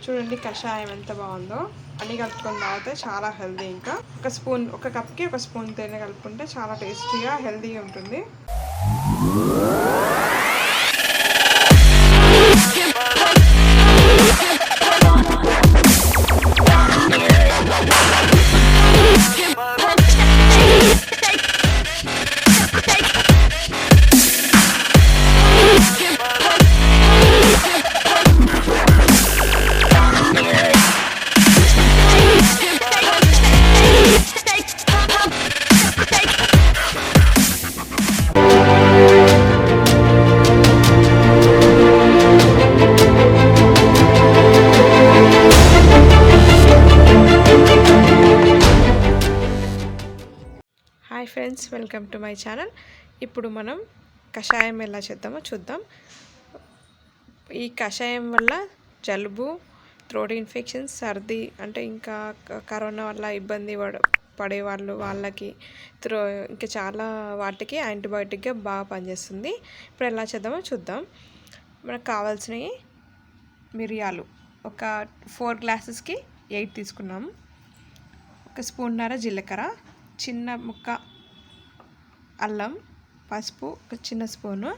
చూడండి కషాయం ఎంత బాగుందో. అన్నీ కలుపుకొని తాగితే చాలా హెల్దీ. ఇంకా ఒక కప్కి ఒక స్పూన్ తేనె కలుపుకుంటే చాలా టేస్టీగా హెల్దీగా ఉంటుంది. Hi friends, welcome to my channel. ఇప్పుడు మనం కషాయం ఎలా చేద్దామో చూద్దాం. ఈ కషాయం వల్ల జలుబు, థ్రోట్ ఇన్ఫెక్షన్స్, సర్ది అంటే ఇంకా కరోనా వల్ల ఇబ్బంది పడే వాళ్ళకి ఇంకా చాలా వాటికి యాంటీబయాటిక్గా బాగా పనిచేస్తుంది. ఇప్పుడు ఎలా చేద్దామో చూద్దాం. మనకు కావాల్సినవి మిరియాలు ఒక 4 గ్లాసెస్కి 8 తీసుకున్నాము. 1 స్పూన్నర జీలకర్ర, చిన్న ముక్క అల్లం, పసుపు 1 చిన్న స్పూను,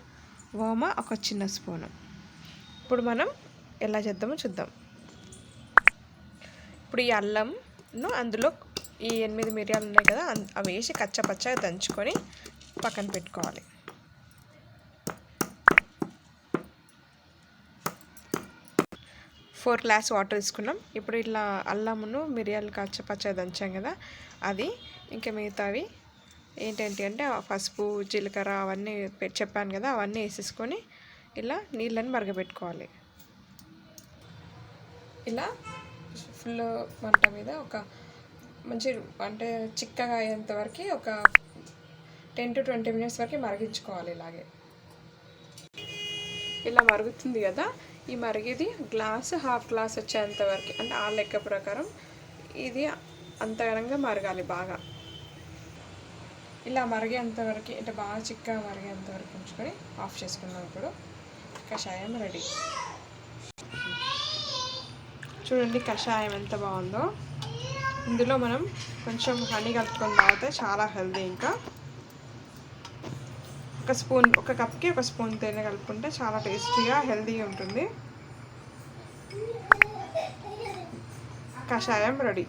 ఓమ 1 చిన్న స్పూను. ఇప్పుడు మనం ఎలా చేద్దామో చూద్దాం. ఇప్పుడు ఈ అల్లంను అందులో ఈ 8 మిరియాలు ఉన్నాయి కదా, అవి వేసి కచ్చపచ్చగా దంచుకొని పక్కన పెట్టుకోవాలి. ఫోర్ గ్లాస్ వాటర్ తీసుకున్నాం. ఇప్పుడు ఇట్లా అల్లమును మిరియాలు కచ్చపచ్చగా దంచాం కదా, అది ఇంకా మిగతావి ఏంటంటే అంటే పసుపు, జీలకర్ర అవన్నీ చెప్పాను కదా, అవన్నీ వేసేసుకొని ఇలా నీళ్ళని మరగబెట్టుకోవాలి. ఇలా ఫుల్ మంట మీద ఒక మంచి అంటే చిక్కగా అయ్యేంత వరకు ఒక 10 to 20 minutes వరకు మరిగించుకోవాలి. ఇలాగే ఇలా మరుగుతుంది కదా, ఈ మరిగేది హాఫ్ గ్లాస్ వచ్చేంత వరకు, అంటే ఆ లెక్క ప్రకారం ఇది అంతగనంగా మరగాలి. బాగా ఇలా మరిగేంత వరకు, అంటే బాగా చిక్కగా మరిగేంత వరకు ఉంచుకొని ఆఫ్ చేసుకున్నాం. ఇప్పుడు కషాయం రెడీ. చూడండి కషాయం ఎంత బాగుందో. ఇందులో మనం కొంచెం హనీ కలుపుకొని తాగితే చాలా హెల్దీ. ఇంకా ఒక కప్కి 1 స్పూన్ తేనె కలుపుకుంటే చాలా టేస్టీగా హెల్దీగా ఉంటుంది. కషాయం రెడీ.